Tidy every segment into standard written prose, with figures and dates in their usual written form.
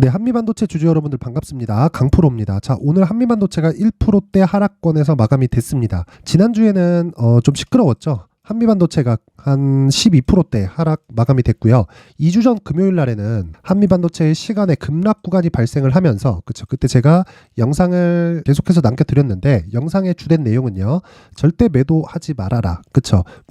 네, 한미반도체 주주 여러분들 반갑습니다. 강프로입니다. 자, 오늘 한미반도체가 1%대 하락권에서 마감이 됐습니다. 지난주에는 좀 시끄러웠죠. 한미반도체가 한 12%대 하락 마감이 됐고요. 2주 전 금요일 날에는 한미반도체의 시간에 급락 구간이 발생을 하면서 그때 제가 영상을 계속해서 남겨드렸는데 영상의 주된 내용은요. 절대 매도하지 말아라.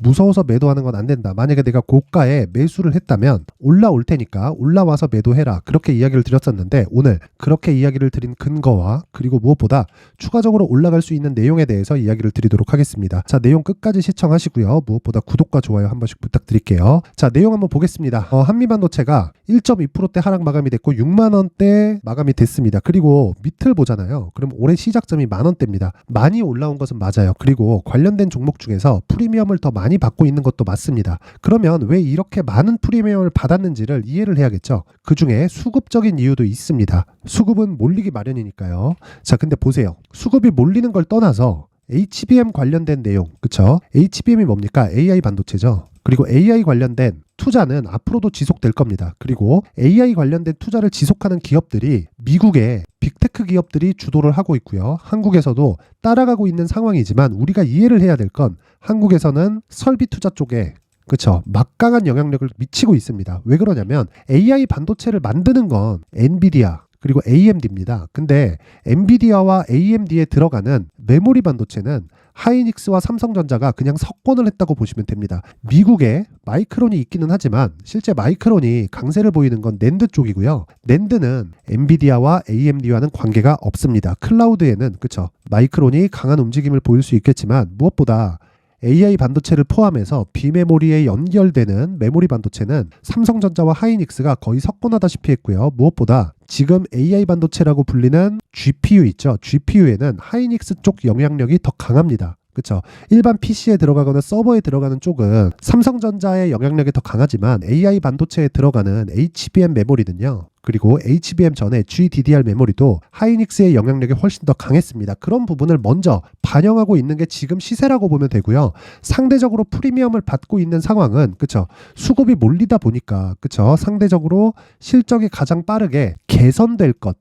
무서워서 매도하는 건 안 된다. 만약에 내가 고가에 매수를 했다면 올라올 테니까 올라와서 매도해라. 그렇게 이야기를 드렸었는데 오늘 그렇게 이야기를 드린 근거와 그리고 무엇보다 추가적으로 올라갈 수 있는 내용에 대해서 이야기를 드리도록 하겠습니다. 자, 내용 끝까지 시청하시고요. 무엇보다 구독과 좋아요 한 번씩 부탁드릴게요. 자, 내용 한번 보겠습니다. 한미반도체가 1.2%대 하락 마감이 됐고 6만원대 마감이 됐습니다. 그리고 밑을 보잖아요. 그럼 올해 시작점이 만원대입니다. 많이 올라온 것은 맞아요. 그리고 관련된 종목 중에서 프리미엄을 더 많이 받고 있는 것도 맞습니다. 그러면 왜 이렇게 많은 프리미엄을 받았는지를 이해를 해야겠죠. 그 중에 수급적인 이유도 있습니다. 수급은 몰리기 마련이니까요. 자, 근데 보세요. 수급이 몰리는 걸 떠나서 HBM 관련된 내용, HBM이 뭡니까? AI 반도체죠. 그리고 AI 관련된 투자는 앞으로도 지속될 겁니다. 그리고 AI 관련된 투자를 지속하는 기업들이 미국의 빅테크 기업들이 주도를 하고 있고요. 한국에서도 따라가고 있는 상황이지만 우리가 이해를 해야 될 건 한국에서는 설비 투자 쪽에 막강한 영향력을 미치고 있습니다. 왜 그러냐면 AI 반도체를 만드는 건 엔비디아 그리고 AMD입니다. 근데 엔비디아와 AMD에 들어가는 메모리 반도체는 하이닉스와 삼성전자가 그냥 석권을 했다고 보시면 됩니다. 미국에 마이크론이 있기는 하지만 실제 마이크론이 강세를 보이는 건 낸드 쪽이고요. 낸드는 엔비디아와 AMD와는 관계가 없습니다. 클라우드에는 마이크론이 강한 움직임을 보일 수 있겠지만 무엇보다 AI 반도체를 포함해서 비메모리에 연결되는 메모리 반도체는 삼성전자와 하이닉스가 거의 석권하다시피 했고요. 무엇보다 지금 AI 반도체라고 불리는 GPU 있죠. GPU에는 하이닉스 쪽 영향력이 더 강합니다. 일반 PC에 들어가거나 서버에 들어가는 쪽은 삼성전자의 영향력이 더 강하지만 AI 반도체에 들어가는 HBM 메모리는요. 그리고 HBM 전에 GDDR 메모리도 하이닉스의 영향력이 훨씬 더 강했습니다. 그런 부분을 먼저 반영하고 있는 게 지금 시세라고 보면 되고요. 상대적으로 프리미엄을 받고 있는 상황은 수급이 몰리다 보니까 상대적으로 실적이 가장 빠르게 개선될 것,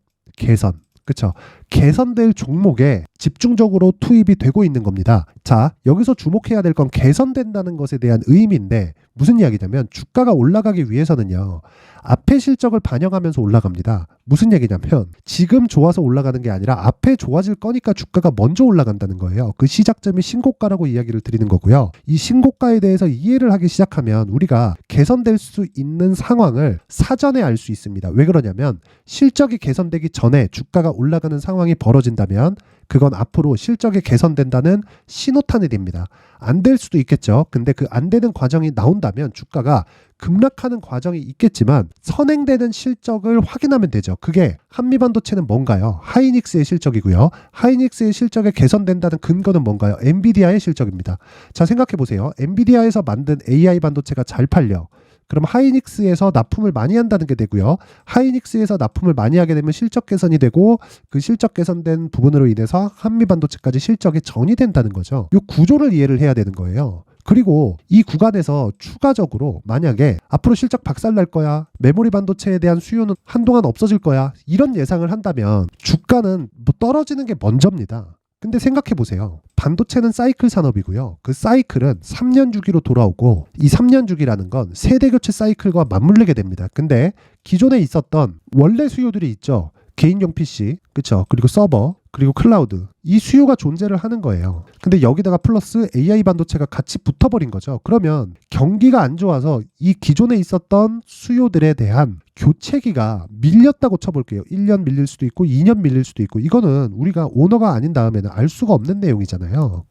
개선될 종목에 집중적으로 투입이 되고 있는 겁니다. 자, 여기서 주목해야 될 건 개선된다는 것에 대한 의미인데 무슨 이야기냐면 주가가 올라가기 위해서는요. 앞에 실적을 반영하면서 올라갑니다. 무슨 얘기냐면 지금 좋아서 올라가는 게 아니라 앞에 좋아질 거니까 주가가 먼저 올라간다는 거예요. 그 시작점이 신고가라고 이야기를 드리는 거고요. 이 신고가에 대해서 이해를 하기 시작하면 우리가 개선될 수 있는 상황을 사전에 알 수 있습니다. 왜 그러냐면 실적이 개선되기 전에 주가가 올라가는 상황이 벌어진다면 그건 앞으로 실적이 개선된다는 신호탄이 됩니다. 안 될 수도 있겠죠. 근데 그 안 되는 과정이 나온다면 주가가 급락하는 과정이 있겠지만 선행되는 실적을 확인하면 되죠. 그게 한미반도체는 뭔가요? 하이닉스의 실적이고요. 하이닉스의 실적이 개선된다는 근거는 뭔가요? 엔비디아의 실적입니다. 자, 생각해 보세요. 엔비디아에서 만든 AI 반도체가 잘 팔려. 그럼 하이닉스에서 납품을 많이 한다는 게 되고요. 하이닉스에서 납품을 많이 하게 되면 실적 개선이 되고 그 실적 개선된 부분으로 인해서 한미반도체까지 실적이 전이된다는 거죠. 이 구조를 이해를 해야 되는 거예요. 그리고 이 구간에서 추가적으로 만약에 앞으로 실적 박살날 거야, 메모리 반도체에 대한 수요는 한동안 없어질 거야, 이런 예상을 한다면 주가는 떨어지는 게 먼저입니다. 근데 생각해 보세요. 반도체는 사이클 산업이고요. 그 사이클은 3년 주기로 돌아오고 이 3년 주기라는 건 세대 교체 사이클과 맞물리게 됩니다. 근데 기존에 있었던 원래 수요들이 있죠. 개인용 PC, 그리고 서버, 그리고 클라우드. 이 수요가 존재를 하는 거예요. 근데 여기다가 플러스 AI 반도체가 같이 붙어버린 거죠. 그러면 경기가 안 좋아서 이 기존에 있었던 수요들에 대한 교체기가 밀렸다고 쳐볼게요. 1년 밀릴 수도 있고 2년 밀릴 수도 있고 이거는 우리가 오너가 아닌 다음에는 알 수가 없는 내용이잖아요.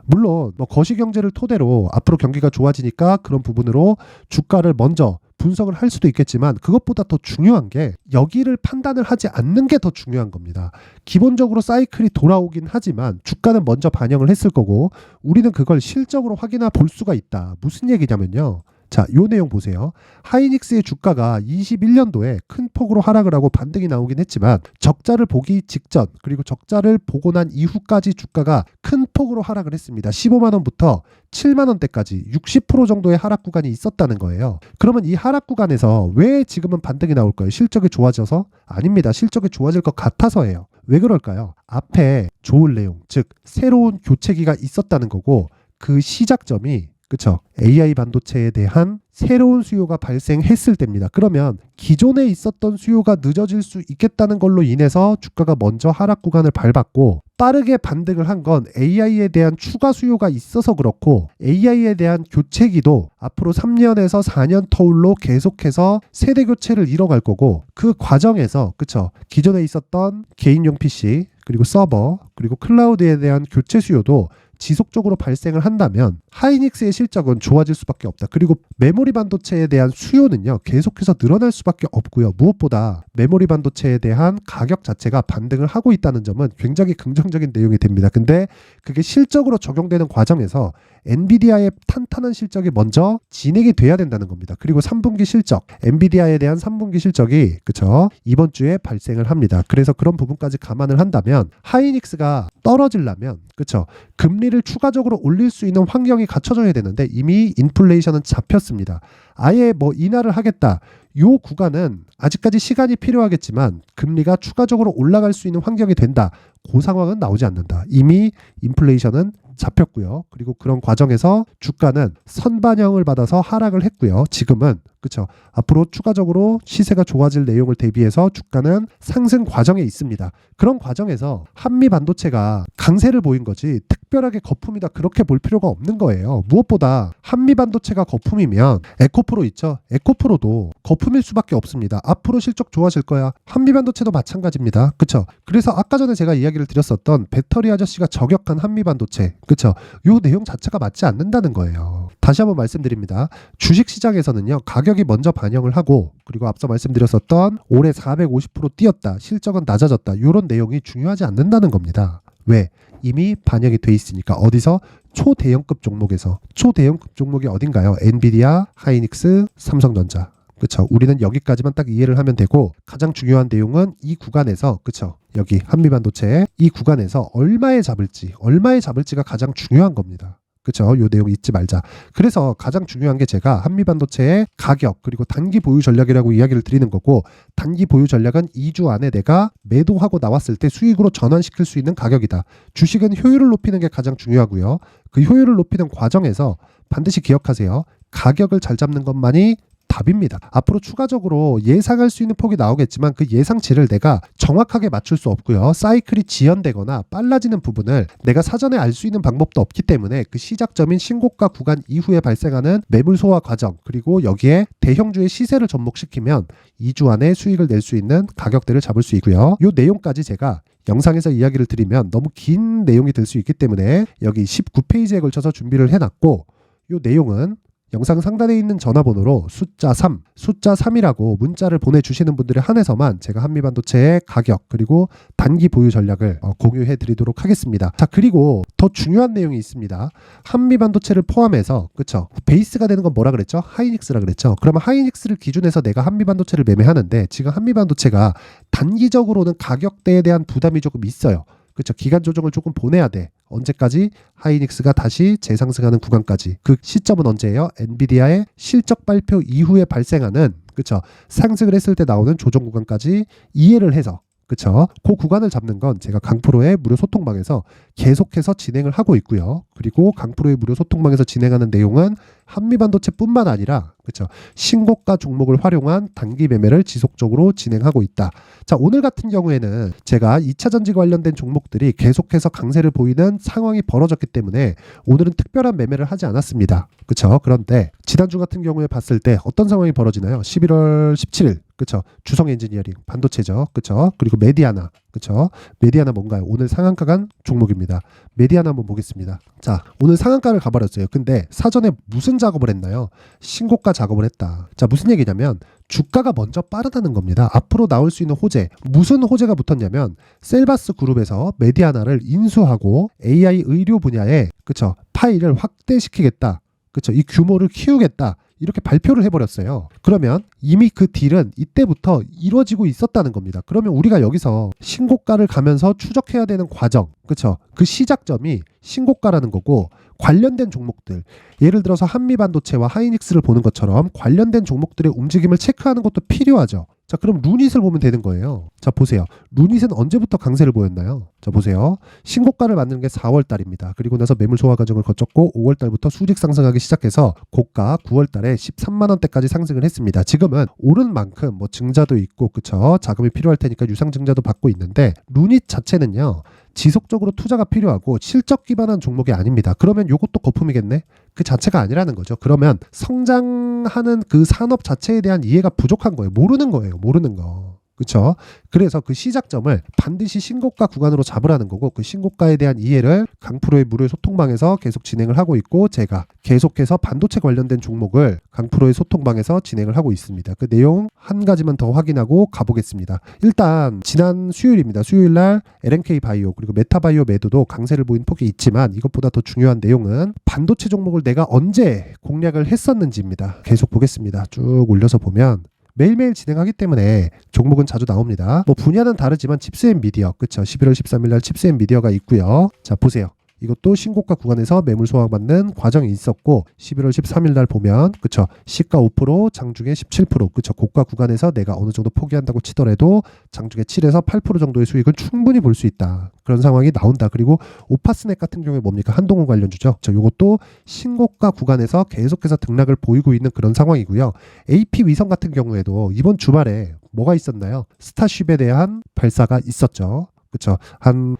물론 거시경제를 토대로 앞으로 경기가 좋아지니까 그런 부분으로 주가를 먼저 분석을 할 수도 있겠지만 그것보다 더 중요한 게 여기를 판단을 하지 않는 게 더 중요한 겁니다. 기본적으로 사이클이 돌아오긴 하지만 주가는 먼저 반영을 했을 거고 우리는 그걸 실적으로 확인해 볼 수가 있다. 무슨 얘기냐면요. 자, 요 내용 보세요. 하이닉스의 주가가 21년도에 큰 폭으로 하락을 하고 반등이 나오긴 했지만 적자를 보기 직전 그리고 적자를 보고 난 이후까지 주가가 큰 폭으로 하락을 했습니다. 15만 원부터 7만 원대까지 60% 정도의 하락 구간이 있었다는 거예요. 그러면 이 하락 구간에서 왜 지금은 반등이 나올까요? 실적이 좋아져서? 아닙니다. 실적이 좋아질 것 같아서예요. 왜 그럴까요? 앞에 좋은 내용, 즉 새로운 교체기가 있었다는 거고 그 시작점이 그쵸? AI 반도체에 대한 새로운 수요가 발생했을 때입니다. 그러면 기존에 있었던 수요가 늦어질 수 있겠다는 걸로 인해서 주가가 먼저 하락 구간을 밟았고 빠르게 반등을 한 건 AI에 대한 추가 수요가 있어서 그렇고 AI에 대한 교체기도 앞으로 3년에서 4년 터울로 계속해서 세대 교체를 이뤄갈 거고 그 과정에서 그쵸? 기존에 있었던 개인용 PC 그리고 서버 그리고 클라우드에 대한 교체 수요도 지속적으로 발생을 한다면 하이닉스의 실적은 좋아질 수밖에 없다. 그리고 메모리 반도체에 대한 수요는요 계속해서 늘어날 수밖에 없고요. 무엇보다 메모리 반도체에 대한 가격 자체가 반등을 하고 있다는 점은 굉장히 긍정적인 내용이 됩니다. 근데 그게 실적으로 적용되는 과정에서 엔비디아의 탄탄한 실적이 먼저 진행이 돼야 된다는 겁니다. 그리고 3분기 실적, 엔비디아에 대한 3분기 실적이 그쵸 이번 주에 발생을 합니다. 그래서 그런 부분까지 감안을 한다면 하이닉스가 떨어지려면 그쵸 금리를 추가적으로 올릴 수 있는 환경이 갖춰져야 되는데 이미 인플레이션은 잡혔습니다. 아예 뭐 인하를 하겠다. 요 구간은 아직까지 시간이 필요하겠지만 금리가 추가적으로 올라갈 수 있는 환경이 된다. 그 상황은 나오지 않는다. 이미 인플레이션은 잡혔고요. 그리고 그런 과정에서 주가는 선반영을 받아서 하락을 했고요. 지금은 그렇죠. 앞으로 추가적으로 시세가 좋아질 내용을 대비해서 주가는 상승 과정에 있습니다. 그런 과정에서 한미 반도체가 강세를 보인 거지 특별하게 거품이다 그렇게 볼 필요가 없는 거예요. 무엇보다 한미 반도체가 거품이면 에코프로 있죠. 에코프로도 거품일 수밖에 없습니다. 앞으로 실적 좋아질 거야. 한미 반도체도 마찬가지입니다. 그렇죠. 그래서 아까 전에 제가 이야기를 드렸었던 배터리 아저씨가 저격한 한미 반도체 그렇죠. 요 내용 자체가 맞지 않는다는 거예요. 다시 한번 말씀드립니다. 주식시장에서는요 가격이 먼저 반영을 하고 그리고 앞서 말씀드렸었던 올해 450% 뛰었다 실적은 낮아졌다 이런 내용이 중요하지 않는다는 겁니다. 왜? 이미 반영이 돼 있으니까. 어디서? 초대형급 종목에서. 초대형급 종목이 어딘가요? 엔비디아, 하이닉스, 삼성전자. 그쵸. 우리는 여기까지만 딱 이해를 하면 되고 가장 중요한 내용은 이 구간에서 그쵸. 여기 한미반도체 이 구간에서 얼마에 잡을지가 가장 중요한 겁니다. 그쵸? 요 내용 잊지 말자. 그래서 가장 중요한 게 제가 한미반도체의 가격 그리고 단기 보유 전략이라고 이야기를 드리는 거고 단기 보유 전략은 2주 안에 내가 매도하고 나왔을 때 수익으로 전환시킬 수 있는 가격이다. 주식은 효율을 높이는 게 가장 중요하고요. 그 효율을 높이는 과정에서 반드시 기억하세요. 가격을 잘 잡는 것만이 답입니다. 앞으로 추가적으로 예상할 수 있는 폭이 나오겠지만 그 예상치를 내가 정확하게 맞출 수 없고요. 사이클이 지연되거나 빨라지는 부분을 내가 사전에 알 수 있는 방법도 없기 때문에 그 시작점인 신고가 구간 이후에 발생하는 매물 소화 과정 그리고 여기에 대형주의 시세를 접목시키면 2주 안에 수익을 낼 수 있는 가격대를 잡을 수 있고요. 이 내용까지 제가 영상에서 이야기를 드리면 너무 긴 내용이 될 수 있기 때문에 여기 19페이지에 걸쳐서 준비를 해놨고 이 내용은 영상 상단에 있는 전화번호로 숫자 3이라고 문자를 보내주시는 분들에 한해서만 제가 한미반도체의 가격 그리고 단기 보유 전략을 공유해 드리도록 하겠습니다. 자, 그리고 더 중요한 내용이 있습니다. 한미반도체를 포함해서 그쵸? 베이스가 되는 건 뭐라 그랬죠? 하이닉스라 그랬죠? 그러면 하이닉스를 기준해서 내가 한미반도체를 매매하는데 지금 한미반도체가 단기적으로는 가격대에 대한 부담이 조금 있어요. 그렇죠. 기간 조정을 조금 보내야 돼. 언제까지? 하이닉스가 다시 재상승하는 구간까지. 그 시점은 언제예요? 엔비디아의 실적 발표 이후에 발생하는 그렇죠. 상승을 했을 때 나오는 조정 구간까지 이해를 해서 그렇죠. 그 구간을 잡는 건 제가 강프로의 무료 소통방에서 계속해서 진행을 하고 있고요. 그리고 강프로의 무료 소통방에서 진행하는 내용은 한미반도체뿐만 아니라 그렇죠. 신고가 종목을 활용한 단기 매매를 지속적으로 진행하고 있다. 자, 오늘 같은 경우에는 제가 2차 전지 관련된 종목들이 계속해서 강세를 보이는 상황이 벌어졌기 때문에 오늘은 특별한 매매를 하지 않았습니다. 그렇죠. 그런데 지난주 같은 경우에 봤을 때 어떤 상황이 벌어지나요? 11월 17일 그렇죠. 주성 엔지니어링 반도체죠. 그렇죠. 그리고 메디아나 그렇죠. 메디아나 뭔가요? 오늘 상한가 간 종목입니다. 메디아나 한번 보겠습니다. 자, 오늘 상한가를 가버렸어요. 근데 사전에 무슨 작업을 했나요? 신고가 작업을 했다. 자, 무슨 얘기냐면 주가가 먼저 빠르다는 겁니다. 앞으로 나올 수 있는 호재. 무슨 호재가 붙었냐면 셀바스 그룹에서 메디아나를 인수하고 AI 의료 분야에 그렇죠. 파일을 확대시키겠다. 그렇죠. 이 규모를 키우겠다. 이렇게 발표를 해버렸어요. 그러면 이미 그 딜은 이때부터 이루어지고 있었다는 겁니다. 그러면 우리가 여기서 신고가를 가면서 추적해야 되는 과정, 그쵸? 그 시작점이 신고가라는 거고, 관련된 종목들, 예를 들어서 한미반도체와 하이닉스를 보는 것처럼 관련된 종목들의 움직임을 체크하는 것도 필요하죠. 자, 그럼 루닛을 보면 되는 거예요. 자, 보세요. 루닛은 언제부터 강세를 보였나요? 자, 보세요. 신고가를 만드는 게 4월 달입니다. 그리고 나서 매물 소화 과정을 거쳤고 5월 달부터 수직 상승하기 시작해서 고가 9월 달에 13만 원대까지 상승을 했습니다. 지금은 오른 만큼 뭐 증자도 있고, 그쵸? 자금이 필요할 테니까 유상 증자도 받고 있는데, 루닛 자체는요, 지속적으로 투자가 필요하고 실적 기반한 종목이 아닙니다. 그러면 이것도 거품이겠네? 그 자체가 아니라는 거죠. 그러면 성장하는 그 산업 자체에 대한 이해가 부족한 거예요. 모르는 거예요. 모르는 거. 그렇죠? 그래서 그 시작점을 반드시 신고가 구간으로 잡으라는 거고, 그 신고가에 대한 이해를 강프로의 무료 소통방에서 계속 진행을 하고 있고, 제가 계속해서 반도체 관련된 종목을 강프로의 소통방에서 진행을 하고 있습니다. 그 내용 한 가지만 더 확인하고 가보겠습니다. 일단 지난 수요일입니다. 수요일날 LNK 바이오 그리고 메타바이오 매도도 강세를 보인 폭이 있지만, 이것보다 더 중요한 내용은 반도체 종목을 내가 언제 공략을 했었는지입니다. 계속 보겠습니다. 쭉 올려서 보면 매일매일 진행하기 때문에 종목은 자주 나옵니다. 뭐 분야는 다르지만 칩스앤미디어, 그쵸? 11월 13일 날 칩스앤미디어가 있고요. 자, 보세요. 이것도 신고가 구간에서 매물 소화받는 과정이 있었고, 11월 13일 날 보면, 그쵸? 시가 5%, 장중에 17%, 그쵸? 고가 구간에서 내가 어느 정도 포기한다고 치더라도 장중에 7에서 8% 정도의 수익은 충분히 볼 수 있다. 그런 상황이 나온다. 그리고 오파스넥 같은 경우에 뭡니까? 한동훈 관련주죠. 이것도 신고가 구간에서 계속해서 등락을 보이고 있는 그런 상황이고요. AP 위성 같은 경우에도 이번 주말에 뭐가 있었나요? 스타쉽에 대한 발사가 있었죠. 그렇죠.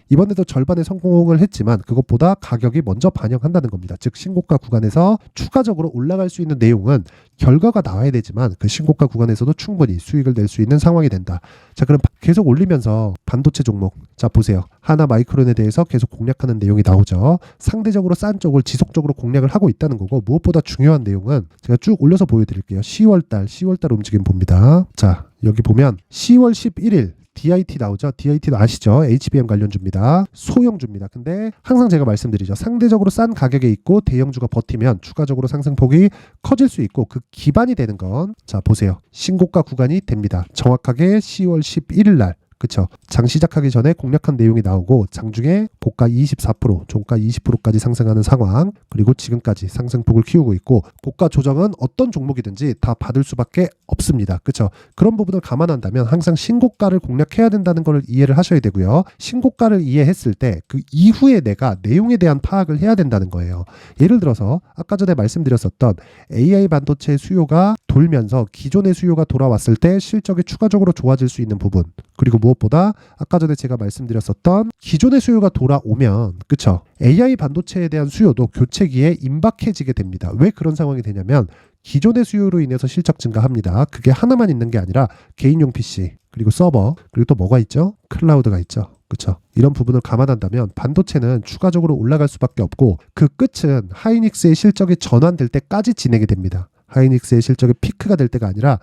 이번에도 절반의 성공을 했지만 그것보다 가격이 먼저 반영한다는 겁니다. 즉 신고가 구간에서 추가적으로 올라갈 수 있는 내용은 결과가 나와야 되지만 그 신고가 구간에서도 충분히 수익을 낼 수 있는 상황이 된다. 자, 그럼 계속 올리면서 반도체 종목, 자 보세요. 하나 마이크론에 대해서 계속 공략하는 내용이 나오죠. 상대적으로 싼 쪽을 지속적으로 공략을 하고 있다는 거고, 무엇보다 중요한 내용은 제가 쭉 올려서 보여드릴게요. 10월달 움직임 봅니다. 자, 여기 보면 10월 11일 DIT 나오죠. DIT도 아시죠? HBM 관련주입니다. 소형주입니다. 근데 항상 제가 말씀드리죠. 상대적으로 싼 가격에 있고 대형주가 버티면 추가적으로 상승폭이 커질 수 있고, 그 기반이 되는 건, 자 보세요. 신고가 구간이 됩니다. 정확하게 10월 11일 날, 그쵸? 장 시작하기 전에 공략한 내용이 나오고, 장중에 고가 24%, 종가 20%까지 상승하는 상황, 그리고 지금까지 상승폭을 키우고 있고, 고가 조정은 어떤 종목이든지 다 받을 수밖에 없습니다. 그쵸? 그런 부분을 감안한다면 항상 신고가를 공략해야 된다는 걸 이해를 하셔야 되고요. 신고가를 이해했을 때 그 이후에 내가 내용에 대한 파악을 해야 된다는 거예요. 예를 들어서 아까 전에 말씀드렸었던 AI 반도체 수요가 돌면서 기존의 수요가 돌아왔을 때 실적이 추가적으로 좋아질 수 있는 부분, 그리고 무엇보다 아까 전에 제가 말씀드렸었던 기존의 수요가 돌아오면, 그쵸? AI 반도체에 대한 수요도 교체기에 임박해지게 됩니다. 왜 그런 상황이 되냐면 기존의 수요로 인해서 실적 증가합니다. 그게 하나만 있는 게 아니라 개인용 PC, 그리고 서버, 그리고 또 뭐가 있죠? 클라우드가 있죠. 그렇죠. 이런 부분을 감안한다면 반도체는 추가적으로 올라갈 수밖에 없고, 그 끝은 하이닉스의 실적이 전환될 때까지 진행이 됩니다. 하이닉스의 실적이 피크가 될 때가 아니라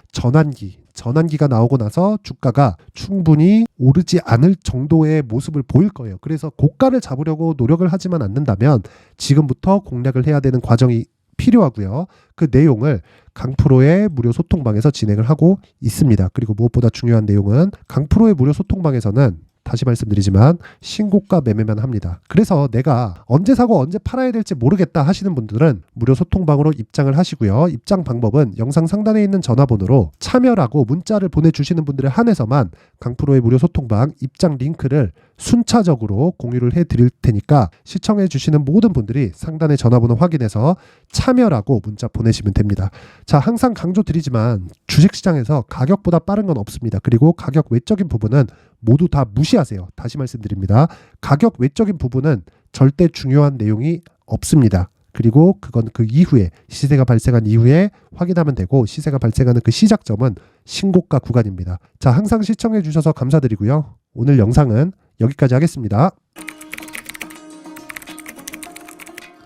전환기가 나오고 나서 주가가 충분히 오르지 않을 정도의 모습을 보일 거예요. 그래서 고가를 잡으려고 노력을 하지만 않는다면 지금부터 공략을 해야 되는 과정이 필요하고요. 그 내용을 강프로의 무료 소통방에서 진행을 하고 있습니다. 그리고 무엇보다 중요한 내용은 강프로의 무료 소통방에서는 다시 말씀드리지만 신고가 매매만 합니다. 그래서 내가 언제 사고 언제 팔아야 될지 모르겠다 하시는 분들은 무료 소통방으로 입장을 하시고요. 입장 방법은 영상 상단에 있는 전화번호로 참여라고 문자를 보내주시는 분들에 한해서만 강프로의 무료 소통방 입장 링크를 순차적으로 공유를 해드릴 테니까 시청해 주시는 모든 분들이 상단의 전화번호 확인해서 참여라고 문자 보내시면 됩니다. 자, 항상 강조드리지만 주식시장에서 가격보다 빠른 건 없습니다. 그리고 가격 외적인 부분은 모두 다 무시하세요. 다시 말씀드립니다. 가격 외적인 부분은 절대 중요한 내용이 없습니다. 그리고 그건 그 이후에 시세가 발생한 이후에 확인하면 되고, 시세가 발생하는 그 시작점은 신고가 구간입니다. 자, 항상 시청해 주셔서 감사드리고요. 오늘 영상은 여기까지 하겠습니다.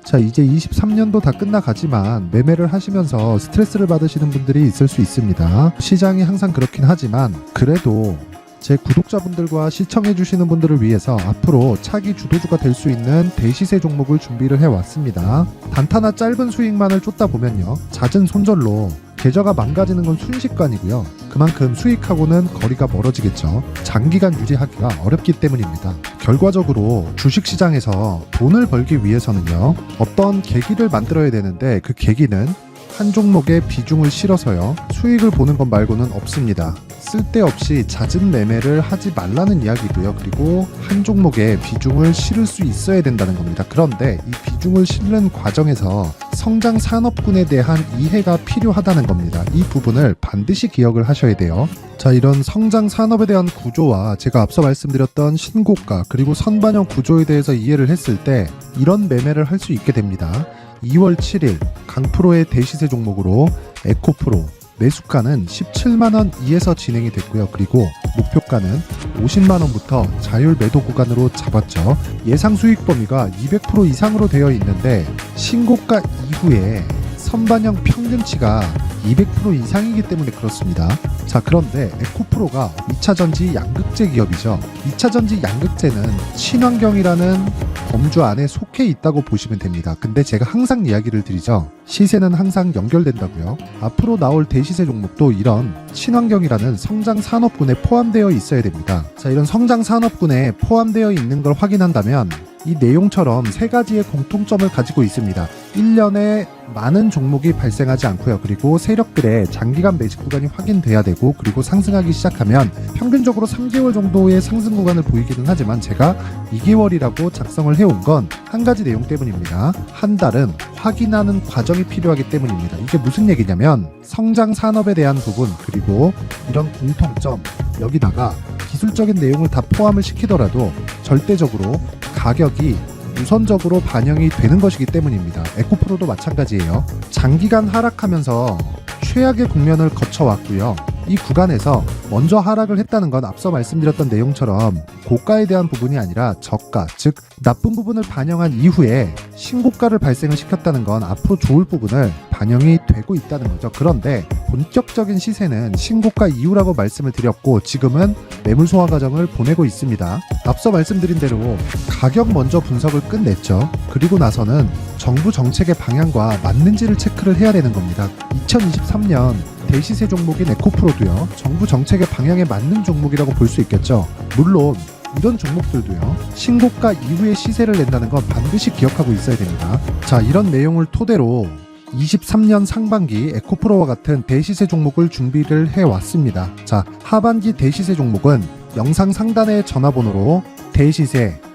자, 이제 23년도 다 끝나가지만 매매를 하시면서 스트레스를 받으시는 분들이 있을 수 있습니다. 시장이 항상 그렇긴 하지만 그래도 제 구독자분들과 시청해주시는 분들을 위해서 앞으로 차기 주도주가 될 수 있는 대시세 종목을 준비를 해왔습니다. 단타나 짧은 수익만을 쫓다 보면요, 잦은 손절로 계좌가 망가지는 건 순식간이고요. 그만큼 수익하고는 거리가 멀어지겠죠. 장기간 유지하기가 어렵기 때문입니다. 결과적으로 주식시장에서 돈을 벌기 위해서는요, 어떤 계기를 만들어야 되는데 그 계기는 한 종목에 비중을 실어서요, 수익을 보는 것 말고는 없습니다. 쓸데없이 잦은 매매를 하지 말라는 이야기고요. 그리고 한 종목에 비중을 실을 수 있어야 된다는 겁니다. 그런데 이 비중을 실는 과정에서 성장 산업군에 대한 이해가 필요하다는 겁니다. 이 부분을 반드시 기억을 하셔야 돼요. 자, 이런 성장 산업에 대한 구조와 제가 앞서 말씀드렸던 신고가 그리고 선반영 구조에 대해서 이해를 했을 때 이런 매매를 할 수 있게 됩니다. 2월 7일 강프로의 대시세 종목으로 에코프로 매수가는 17만원 이에서 진행이 됐고요. 그리고 목표가는 50만원부터 자율 매도 구간으로 잡았죠. 예상 수익 범위가 200% 이상으로 되어 있는데 신고가 이후에 선반영 평균치가 200% 이상이기 때문에 그렇습니다. 자, 그런데 에코프로가 2차전지 양극재 기업이죠. 2차전지 양극재는 친환경이라는 범주 안에 속해 있다고 보시면 됩니다. 근데 제가 항상 이야기를 드리죠. 시세는 항상 연결된다고요. 앞으로 나올 대시세 종목도 이런 친환경이라는 성장 산업군에 포함되어 있어야 됩니다. 자, 이런 성장 산업군에 포함되어 있는 걸 확인한다면 이 내용처럼 세 가지의 공통점을 가지고 있습니다. 1년에 많은 종목이 발생하지 않고요. 그리고 세력들의 장기간 매집 구간이 확인돼야 되고, 그리고 상승하기 시작하면 평균적으로 3개월 정도의 상승 구간을 보이기는 하지만 제가 2개월이라고 작성을 해온 건 한 가지 내용 때문입니다. 한 달은 확인하는 과정이 필요하기 때문입니다. 이게 무슨 얘기냐면 성장 산업에 대한 부분, 그리고 이런 공통점, 여기다가 기술적인 내용을 다 포함을 시키더라도 절대적으로 가격이 우선적으로 반영이 되는 것이기 때문입니다. 에코프로도 마찬가지예요. 장기간 하락하면서 최악의 국면을 거쳐왔고요. 이 구간에서 먼저 하락을 했다는 건 앞서 말씀드렸던 내용처럼 고가에 대한 부분이 아니라 저가, 즉 나쁜 부분을 반영한 이후에 신고가를 발생을 시켰다는 건 앞으로 좋을 부분을 반영이 되고 있다는 거죠. 그런데 본격적인 시세는 신고가 이후라고 말씀을 드렸고, 지금은 매물 소화 과정을 보내고 있습니다. 앞서 말씀드린 대로 가격 먼저 분석을 끝냈죠. 그리고 나서는 정부 정책의 방향과 맞는지를 체크를 해야 되는 겁니다. 2023년 대시세 종목인 에코프로도요, 정부 정책의 방향에 맞는 종목이라고 볼 수 있겠죠. 물론 이런 종목들도요, 신고가 이후에 시세를 낸다는 건 반드시 기억하고 있어야 됩니다. 자, 이런 내용을 토대로 23년 상반기 에코프로와 같은 대시세 종목을 준비를 해왔습니다. 자, 하반기 대시세 종목은 영상 상단의 전화번호로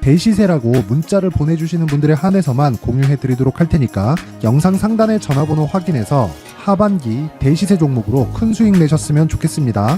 대시세라고 문자를 보내주시는 분들에 한해서만 공유해드리도록 할 테니까 영상 상단의 전화번호 확인해서 하반기 대시세 종목으로 큰 수익 내셨으면 좋겠습니다.